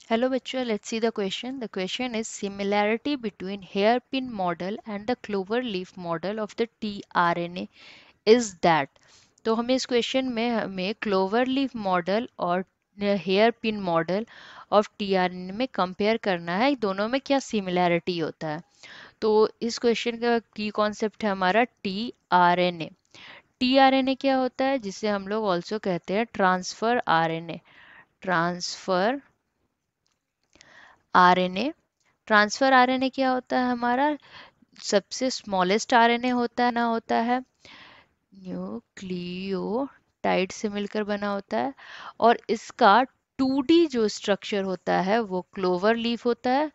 Hello बच्चों, let's see the question. The question is similarity between hairpin model and the clover leaf model of the tRNA is that. तो हमें इस question में हमें clover leaf model और hairpin model of tRNA में compare करना है, दोनों में क्या सिमिलैरिटी होता है। तो इस क्वेश्चन का की कॉन्सेप्ट है हमारा टीआरएनए। टीआरएनए क्या होता है, जिसे हम लोग ऑल्सो कहते हैं transfer RNA. Transfer RNA. Transfer RNA क्या होता है, हमारा सबसे स्मॉलेस्ट आरएनए होता है न्यूक्लियोटाइड से मिलकर बना होता है। और इसका 2D जो स्ट्रक्चर होता है वो क्लोवर लीफ होता है,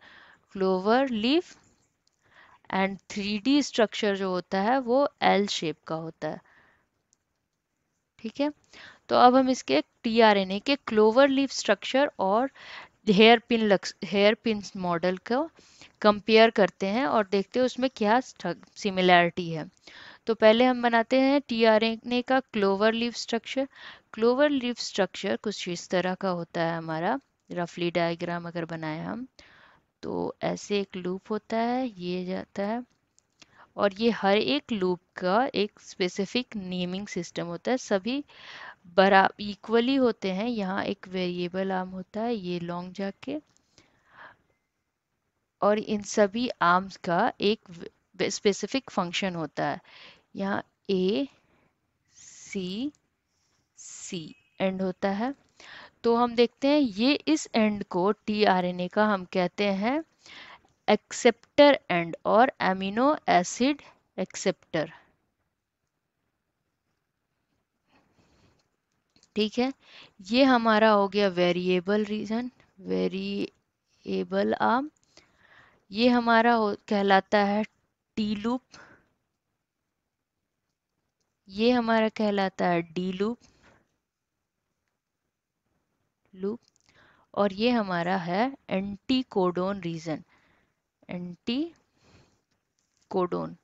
clover leaf. And 3D structure जो होता है वो एल शेप का होता है। ठीक है, तो अब हम इसके टीआरएनए के क्लोवर लीफ स्ट्रक्चर और हेयर पिन मॉडल को कंपेयर करते हैं और देखते हैं उसमें क्या सिमिलैरिटी है। तो पहले हम बनाते हैं टीआरएनए का clover leaf structure. Clover leaf structure कुछ इस तरह का होता है हमारा। रफली डायग्राम अगर बनाए हम तो ऐसे एक लूप होता है, ये जाता है, और ये हर एक लूप का एक स्पेसिफिक नेमिंग सिस्टम होता है। सभी बरा इक्वली होते हैं। यहाँ एक वेरिएबल आर्म होता है, ये लॉन्ग जाके, और इन सभी आर्म्स का एक स्पेसिफिक फंक्शन होता है। यहाँ ए सी सी एंड होता है। तो हम देखते हैं ये इस एंड को टीआरएनए का हम कहते हैं एक्सेप्टर एंड और एमिनो एसिड एक्सेप्टर। ठीक है, ये हमारा हो गया वेरिएबल रीजन, वेरिएबल आर्म। ये हमारा कहलाता है टी लूप, ये हमारा कहलाता है डी लूप लूप, और ये हमारा है anticodon region, anticodon.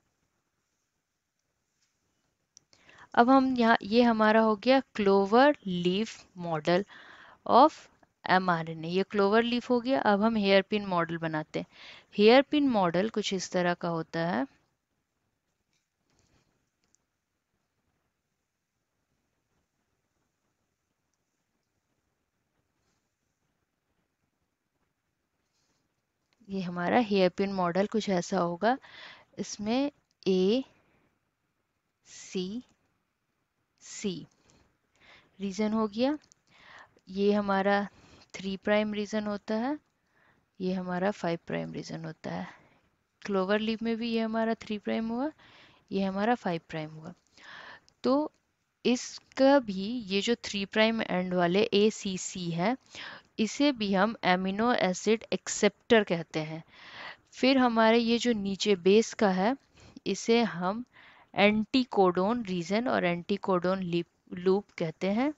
अब हम यहाँ, ये हमारा हो गया clover leaf model of mRNA, ये क्लोवर लीफ हो गया। अब हम हेयर पिन मॉडल बनाते हैं। हेयर पिन मॉडल कुछ इस तरह का होता है। ये हमारा हेयर पिन मॉडल कुछ ऐसा होगा। इसमें ए सी सी रीजन हो गया, ये हमारा 3' रीजन होता है, ये हमारा 5' रीजन होता है। क्लोवर लीफ में भी ये हमारा 3' हुआ, ये हमारा 5' हुआ। तो इसका भी ये जो 3' एंड वाले ए सी सी है, इसे भी हम एमिनो एसिड एक्सेप्टर कहते हैं। फिर हमारे ये जो नीचे बेस का है, इसे हम एंटीकोडोन रीजन और एंटीकोडोन लूप कहते हैं।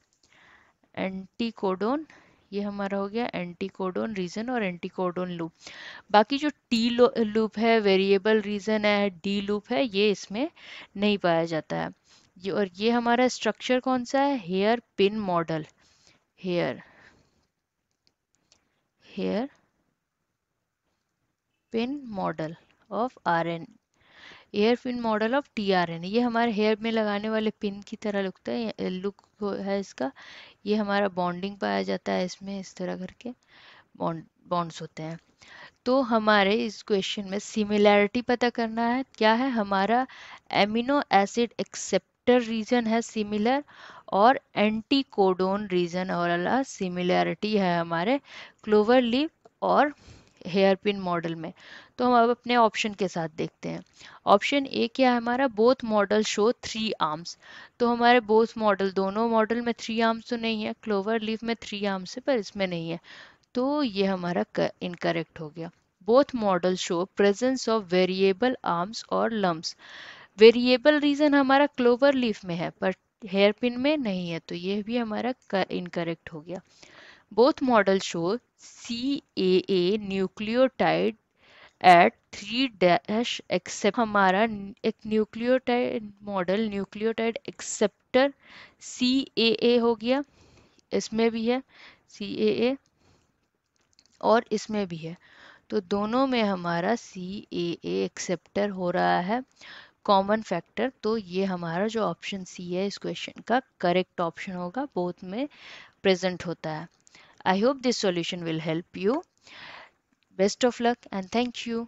एंटीकोडोन, ये हमारा हो गया एंटीकोडोन रीजन और एंटीकोडोन लूप। बाकी जो टी लूप है, वेरिएबल रीजन है, डी लूप है, ये इसमें नहीं पाया जाता है। ये और ये हमारा स्ट्रक्चर कौन सा है, hairpin model, hair hairpin model of RN, hairpin model of tRN. ये हमारे हेयर में लगाने वाले पिन की तरह लगता है, लुक है इसका। ये हमारा बॉन्डिंग पाया जाता है इसमें, इस तरह करके बॉन्ड्स होते हैं। तो हमारे इस क्वेश्चन में सिमिलैरिटी पता करना है, क्या है हमारा एमिनो एसिड एक्सेप्टर रीजन है सिमिलर, और एंटी कोडोन रीजन वाला सिमिलैरिटी है हमारे क्लोवर लीफ और हेयर पिन मॉडल में। तो हम अब अपने ऑप्शन के साथ देखते हैं। ऑप्शन ए क्या है हमारा, बोथ मॉडल शो 3 आर्म्स। तो हमारे बोथ मॉडल, दोनों मॉडल में 3 आर्म्स तो नहीं है, क्लोवर लीफ में 3 आर्म्स है पर इसमें नहीं है, तो ये हमारा इनकरेक्ट हो गया। Both model show presence of variable arms और लम्ब्स। वेरिएबल रीजन हमारा क्लोवर लीफ में है पर हेयर पिन में नहीं है, तो ये भी हमारा इनकरेक्ट हो गया। Both model show CAA nucleotide at 3' accept, हमारा एक nucleotide model, nucleotide acceptor CAA हो गया, इसमें भी है CAA। और इसमें भी है। तो दोनों में हमारा सी ए ए एक्सेप्टर हो रहा है कॉमन फैक्टर। तो ये हमारा जो ऑप्शन सी है इस क्वेश्चन का करेक्ट ऑप्शन होगा, बोथ में प्रेजेंट होता है। I hope this solution will help you. Best of luck and thank you.